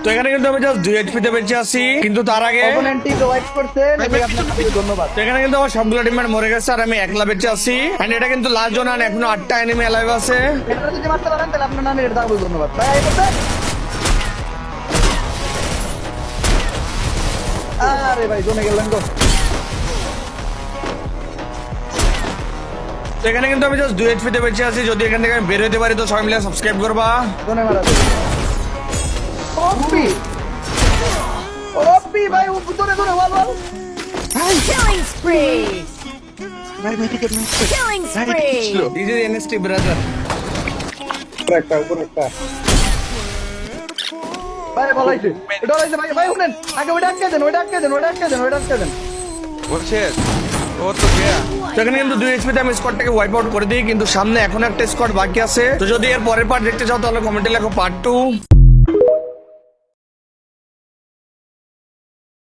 তো এখানে কিন্তু আমি জাস্ট 2 এইচপি তে বেঁচে আছি, কিন্তু তার আগে ধন্যবাদ। তো এখানে কিন্তু আমার সবগুলো টিমমেট মরে গেছে আর আমি একলা বেঁচে আছি। এন্ড এটা কিন্তু লাস্ট জোন, আর এখনো 8টা এনিমি অ্যালাইভ আছে। এটা যদি মারতে পারেন তাহলে আপনার নামের এটা দাও, ধন্যবাদ ভাই। এই করতে আরে ভাই জোনে গেলেন গো। তো এখানে কিন্তু আমি জাস্ট 2 এইচপি তে বেঁচে আছি। যদি এখান থেকে আমি বের হতে পারি তো সবাই মিলে সাবস্ক্রাইব করবা। জোনে মারা দে। ওপি ওপি ভাই জোনে জোনে ওয়াল ওয়াল। Killing spree! ভাই ticket Killing spree! This is NST brother. একটা উপর একটা ভাই বলাইছে এটা বলাইছে ভাই ভাই শুনেন আগে ওটা আটকে দেন ওটা আটকে দেন ওটা আটকে দেন ওটা আটকে দেন। বলছেন ও তো গয়া তো এখানে কিন্তু 2 এইচপি তে আমি স্কোয়াডটাকে ওয়াইপ আউট করে দিই, কিন্তু সামনে এখন একটা স্কোয়াড বাকি আছে। তো যদি এর পরের পার্ট দেখতে চাও তাহলে কমেন্টে লেখো পার্ট 2।